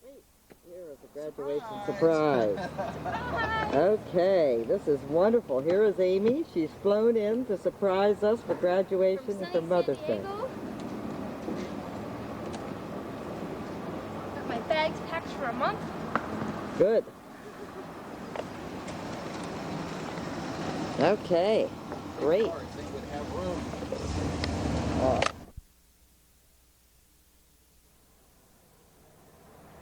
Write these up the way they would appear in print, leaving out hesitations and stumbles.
Wait, here is a graduation surprise. Okay, this is wonderful. Here is Amy. She's flown in to surprise us for graduation and for Mother's Day. Got my bags packed for a month. Good. Okay, great.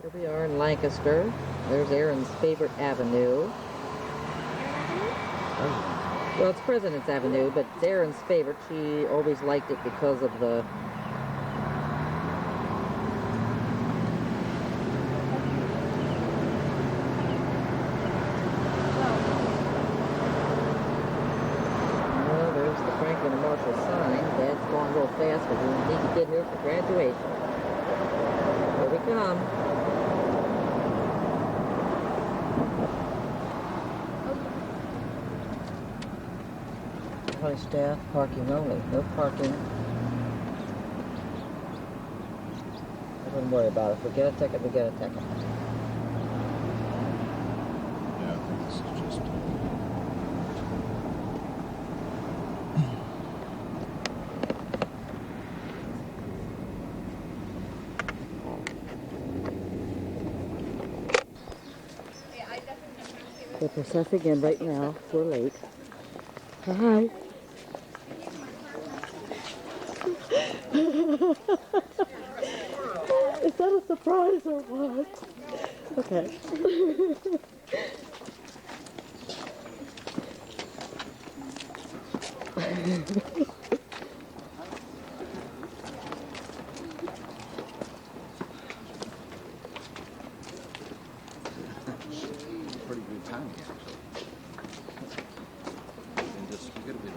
Here we are in Lancaster. There's Erin's favorite avenue. Well, it's President's Avenue, but it's Erin's favorite. She always liked it because of the... Well, there's the Franklin and Marshall sign. Dad's going real fast because we need to get here for graduation. Here we come. High staff, parking only, no parking. I wouldn't worry about it. If we get a ticket, we get a ticket. Yeah, I think this is just... They're processing in right now. We're late. Hi. Is that a surprise or what? Okay. Pretty good timing, actually. And just, you gotta be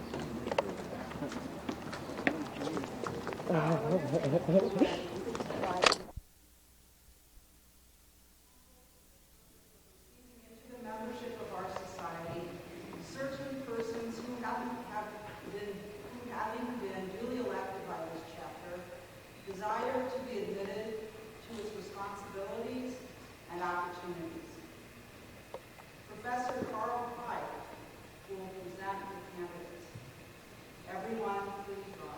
membership of our society, certain persons who having been duly elected by this chapter, desire to be admitted to its responsibilities and opportunities. Professor Carl Pike will present the candidates. Everyone, please rise.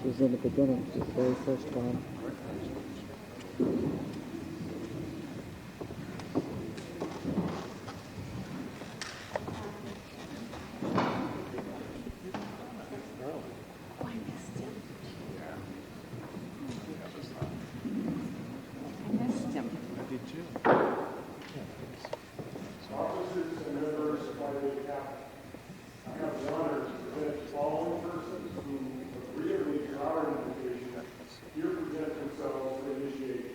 She's in the beginning. She's the very first one. Officers and members of my captain, I have the honor to present the following persons who agreeably to our invitation here present themselves to initiate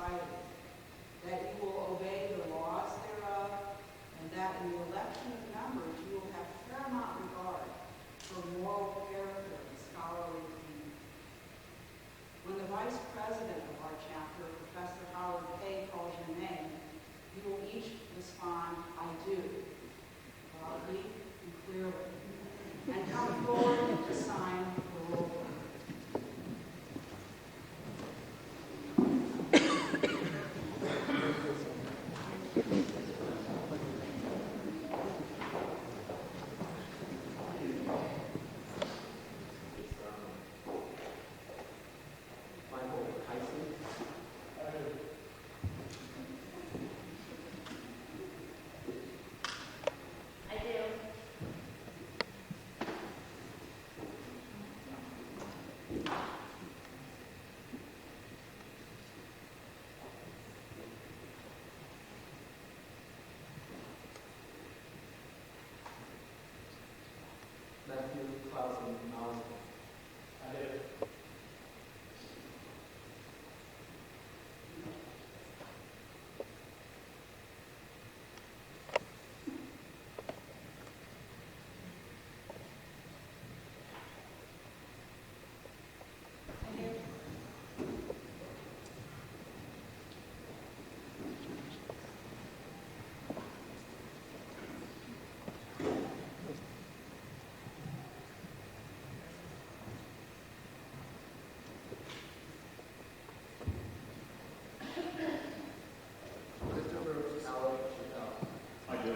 society, that you will obey the laws thereof, and that in the election of members you will have paramount regard for moral character and scholarly attainment. When the vice president of our chapter, Professor Howard Kay, calls your name, you will each respond, I do, loudly and clearly, and come forward to sign the roll. Matthew Clausen Osborne. I do.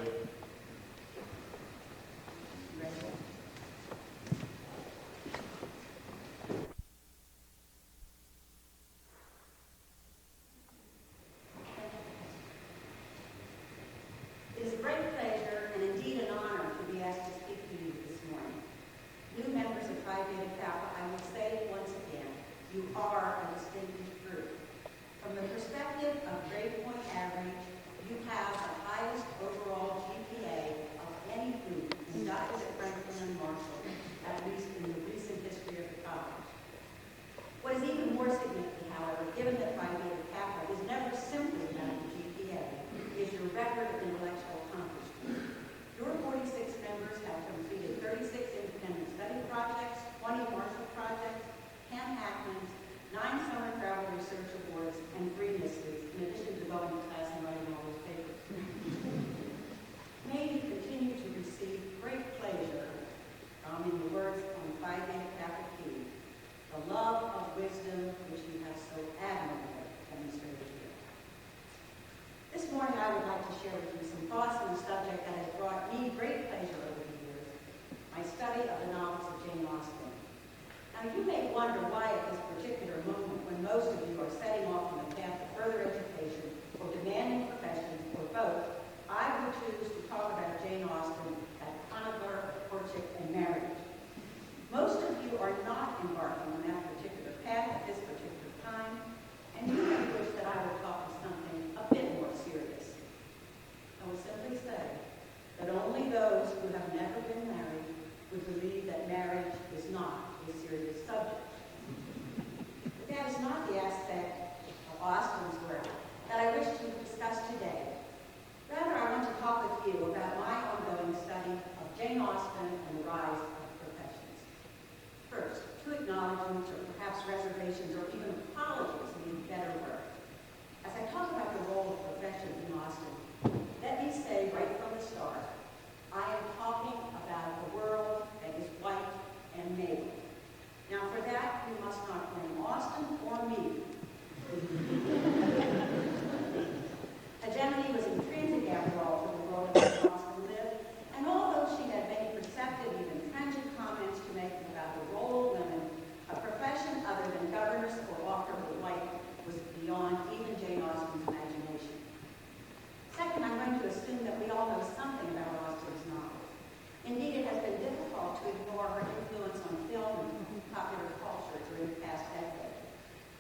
It is a great pleasure and indeed an honor to be asked to speak to you this morning. New members of Phi Beta Kappa, I will say once again, you are a distinguished group. From the perspective of grade point average, you have the highest overall GPA of any group inducted at Franklin and Marshall, at least in the recent history of the college. What is even more significant, however, given that Phi Beta Kappa is never simply about the GPA, is your record of intellectual accomplishment. Your 46 members have completed 36 independent study projects, 20 Marshall projects, 10 Hackmans, 9 summer travel research awards, and 3 misses, in addition to going to class and writing all those papers. May you continue to receive great pleasure in the words on Phi Beta Kappa Key, the love of wisdom which you have so admirably demonstrated here. This morning I would like to share with you some thoughts on a subject that has brought me great pleasure over the years, my study of the novels of Jane Austen. Now you may wonder why at this particular moment, when most of you are setting off on the path of further education or demanding professions or both, I would choose to talk about Jane Austen as connoisseur, courtship, and marriage. Most of you are not embarking on that particular path at this particular time, and you may wish that I would talk of something a bit more serious. I will simply say that only those who have never been married would believe that marriage is not a serious subject. But that is not the aspect of Austen's work that I wish to discuss today. Rather, I want to talk with you about my ongoing study of Jane Austen and the rise of professions. First, two acknowledgments or perhaps reservations or even apologies need better work. As I talk about the role of professions in Austen, let me say right from the start, I am talking about a world that is white and male. Now for that, you must not blame Austen or me. Hegemony was intrinsic, after all, to the world in which Austen lived, and although she had many perceptive, even trenchant comments to make about the role of women, a profession other than governess or author or wife was beyond even Jane Austen's imagination. Second, I'm going to assume that we all know something about Austen's novels. Indeed, it has been difficult to ignore her influence on film and popular culture during the past decade.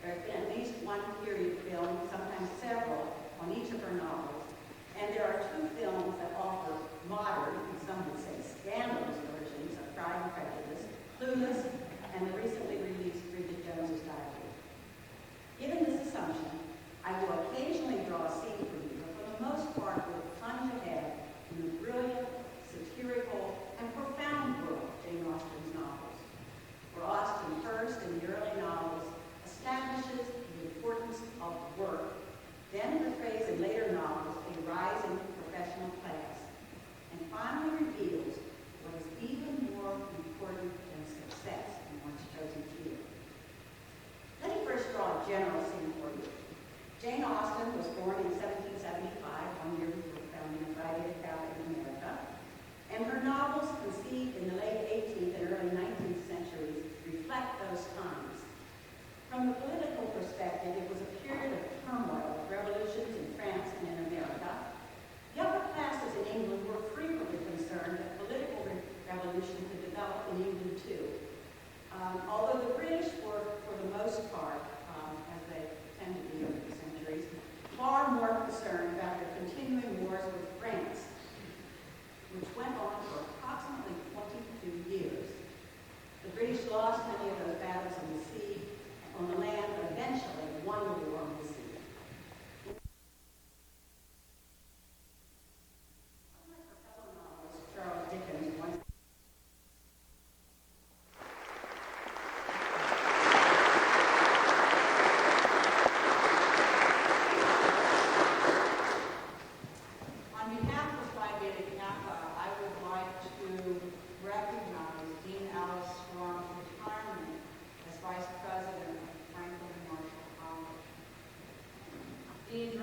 There has been at least one period film, sometimes several, on each of her novels, and there are 2 films that offer modern, and some would say scandalous versions of Pride and Prejudice, Clueless, and the recently released Bridget Jones's Diary. Given this assumption, I will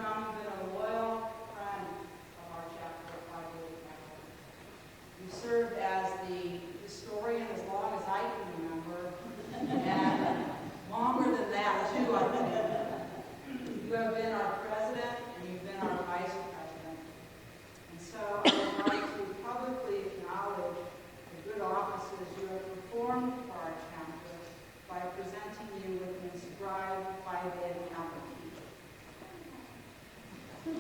Tom, you've been a loyal friend of our chapter of Phi Beta Kappa. You served as the historian as long as I can remember, and longer than that, too, I think. You have been our president, and you've been our vice president. And so I would like to publicly acknowledge the good offices you have performed for our chapter by presenting you with an inscribed Phi Beta Kappa key. And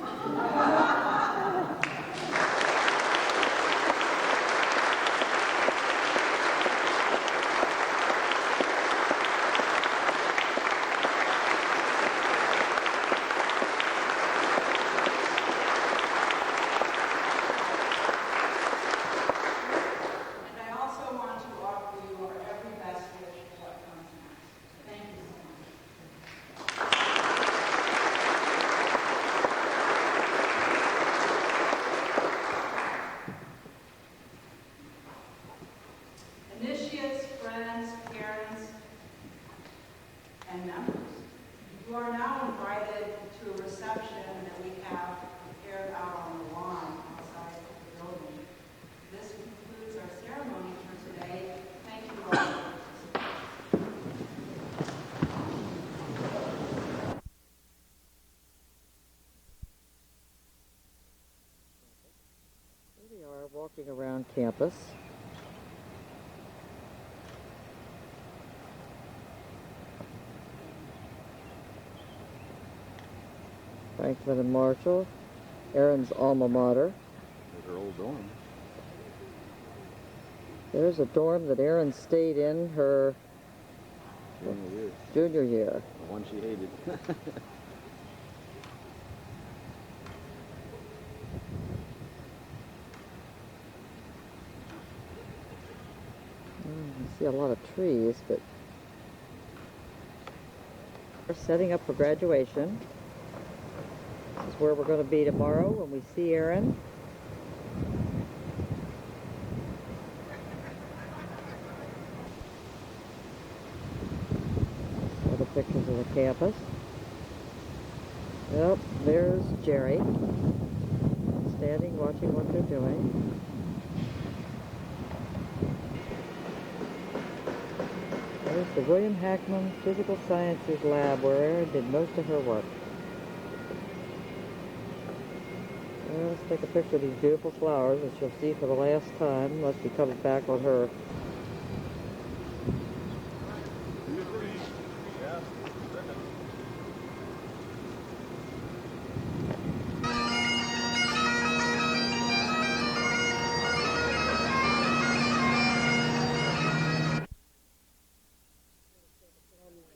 I also want to offer you our every best wish for what comes next. Thank you so much. Initiates, friends, parents, and members, you are now invited to a reception that we have prepared out on the lawn outside of the building. This concludes our ceremony for today. Thank you all for participating. Here we are walking around campus. Franklin and Marshall, Erin's alma mater. There's her old dorm. There's a dorm that Erin stayed in her junior year. The one she hated. You see a lot of trees, but we're setting up for graduation. This is where we're going to be tomorrow when we see Erin. Other pictures of the campus. Yep, there's Jerry, standing watching what they're doing. There's the William Hackman Physical Sciences Lab where Erin did most of her work. Well, let's take a picture of these beautiful flowers that she'll see for the last time unless she comes back on her.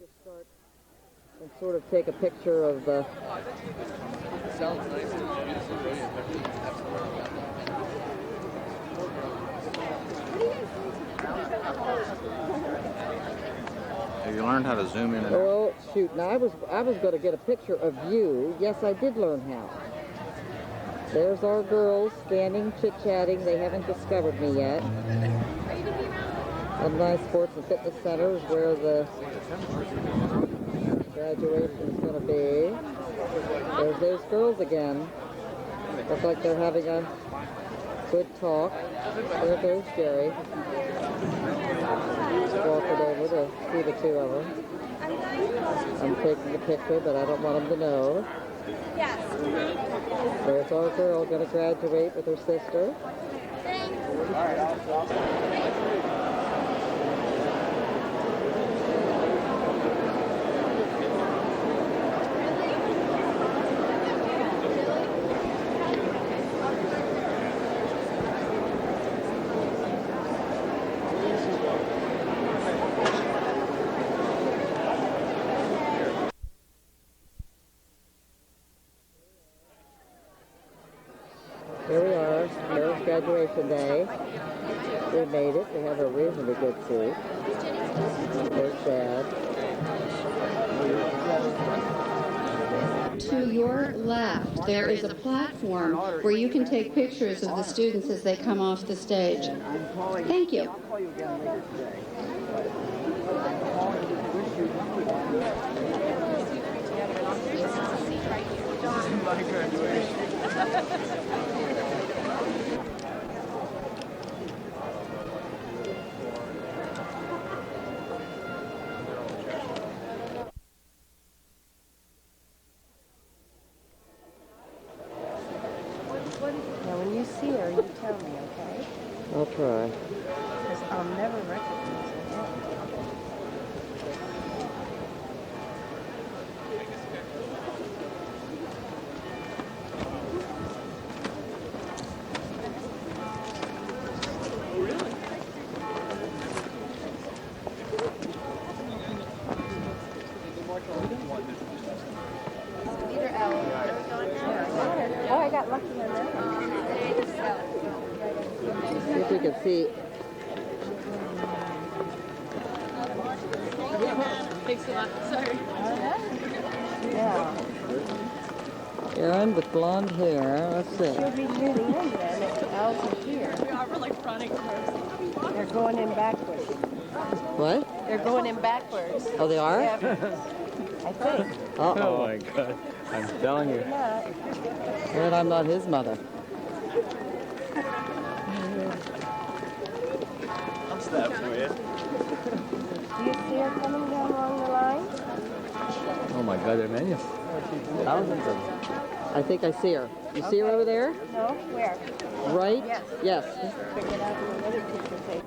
Just start and sort of take a picture of the Sounds nice and beautiful, brilliant. Have you learned how to zoom in and out? Oh, shoot. Now, I was going to get a picture of you. Yes, I did learn how. There's our girls standing, chit-chatting. They haven't discovered me yet. Alumni Sports and Fitness Center is where the graduation is going to be. There's those girls again. Looks like they're having a good talk. There goes Jerry. Walking over to see the two of them. I'm taking a picture, but I don't want them to know. Yes. There's our girl going to graduate with her sister. Here we are, there's graduation day. We made it. We have a reasonably good seat. There's Dad. To your left, there is a platform where you can take pictures of the students as they come off the stage. Thank you. I'll call you again later today. I'm calling to wish you Now, when you see her, you tell me, okay? I'll try. Because I'll never recognize her again. Oh, I got lucky on that one. See if you can see. Thanks a lot. Sorry. Yeah. Erin with blonde hair. Let's see. She'll be near the end then if the elves are here. We're like running towards. They're going in backwards. What? They're going in backwards. Oh, they are? Yeah. I think. Uh-oh. Oh my God. I'm telling you. Not. Well, I'm not his mother. I'm snapped for you. Do you see her coming down along the line? Oh my God, there are many. Thousands of them. I think I see her. You see her over there? No? Where? Right? Yes. Yes. Pick it out in another picture tape.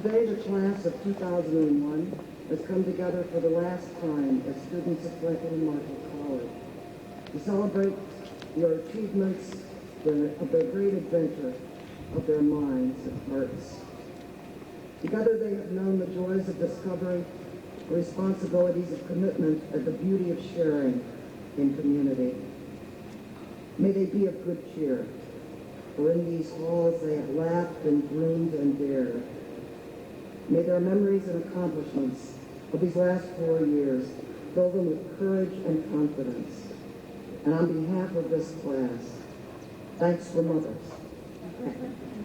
Today, the class of 2001 has come together for the last time as students of Franklin Marshall College to celebrate your achievements of their great adventure of their minds and hearts. Together, they have known the joys of discovery, the responsibilities of commitment, and the beauty of sharing in community. May they be of good cheer, for in these halls they have laughed and dreamed and dared. May their memories and accomplishments of these last 4 years fill them with courage and confidence. And on behalf of this class, thanks for mothers.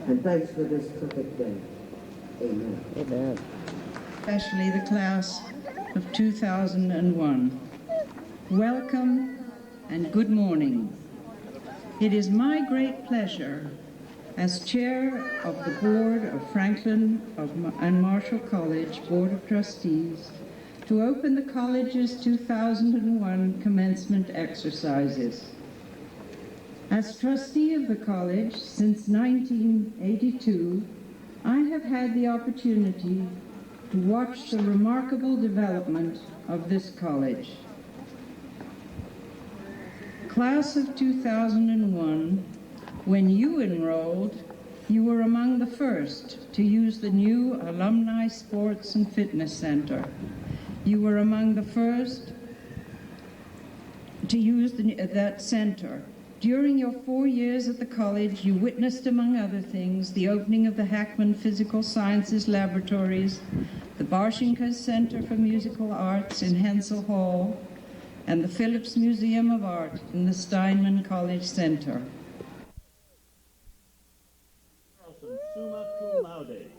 And thanks for this perfect day. Amen. Amen. Especially the class of 2001. Welcome and good morning. It is my great pleasure as chair of the board of Franklin and Marshall College Board of Trustees to open the college's 2001 commencement exercises. As trustee of the college since 1982, I have had the opportunity to watch the remarkable development of this college. Class of 2001, when you enrolled, you were among the first to use the new Alumni Sports and Fitness Center. You were among the first to use that center. During your 4 years at the college, you witnessed, among other things, the opening of the Hackman Physical Sciences Laboratories, the Barshinkas Center for Musical Arts in Hensel Hall, and the Phillips Museum of Art in the Steinman College Center. Summa cum laude.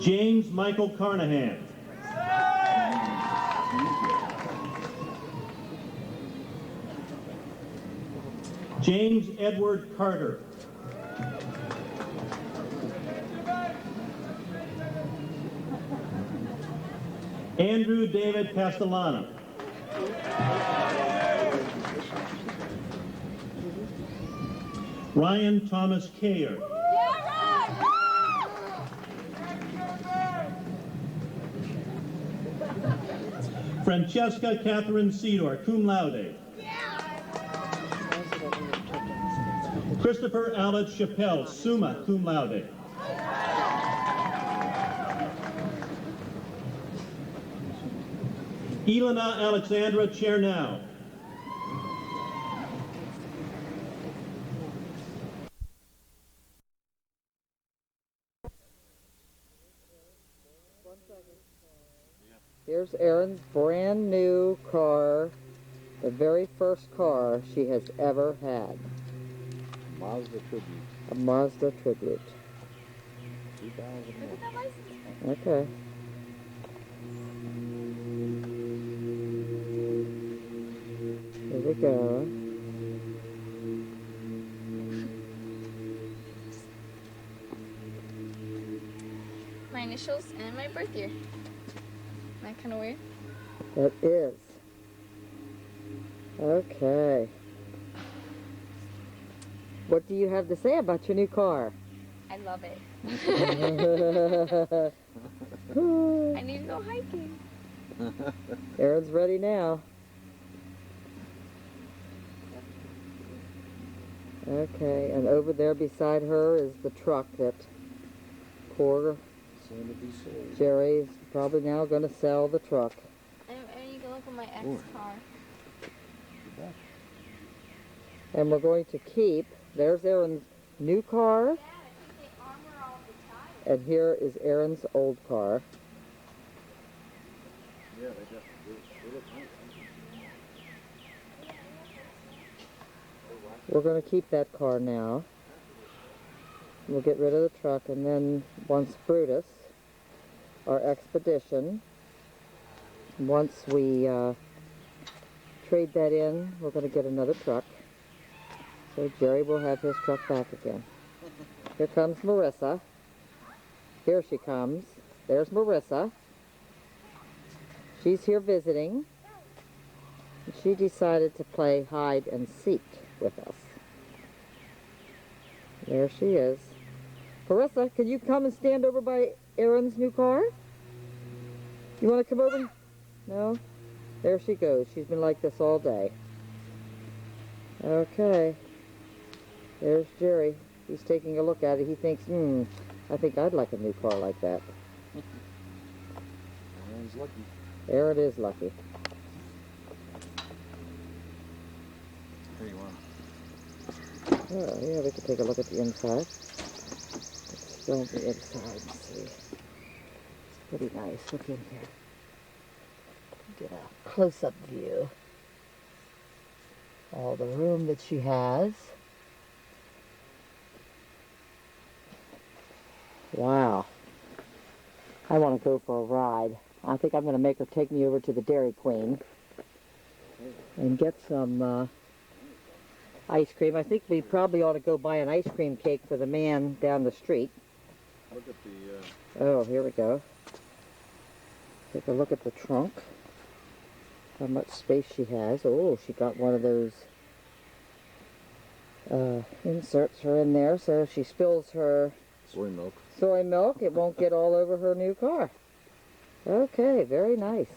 James Michael Carnahan. James Edward Carter. Andrew David Castellano. Ryan Thomas Kayer. Francesca Catherine Cedor, cum laude. Christopher Alex Chappelle, summa cum laude. Elena Alexandra Chernow. Here's Erin's brand new car, the very first car she has ever had. Mazda Tribute. A Mazda Tribute. 2001. Okay. Here we go. My initials and my birth year. Isn't that kind of weird? That is. Okay. What do you have to say about your new car? I love it. I need to go hiking. Erin's ready now. Okay, and over there beside her is the truck that poor Soon to be sold. Jerry's probably now going to sell the truck. And you can look at my ex car. And we're going to keep, there's Erin's new car, and here is Erin's old car. Yeah, they look nice. We're going to keep that car now. We'll get rid of the truck, and then once Brutus, our expedition, once we trade that in, we're going to get another truck. So Jerry will have his truck back again. Here comes Marissa. Here she comes. There's Marissa. She's here visiting. She decided to play hide and seek with us. There she is. Marissa, can you come and stand over by Erin's new car? You want to come over? No? There she goes. She's been like this all day. Okay. There's Jerry. He's taking a look at it. He thinks, I think I'd like a new car like that. Erin's lucky. Erin is lucky. Here you are. Oh, yeah, we can take a look at the inside. Let's film the inside and see. It's pretty nice. Look in here. Get a close-up view. All the room that she has. Wow. I want to go for a ride. I think I'm going to make her take me over to the Dairy Queen and get some ice cream. I think we probably ought to go buy an ice cream cake for the man down the street. Look at the... Oh, here we go. Take a look at the trunk. How much space she has. Oh, she got one of those inserts her in there, so if she spills her soy milk. It won't get all over her new car. Okay, very nice.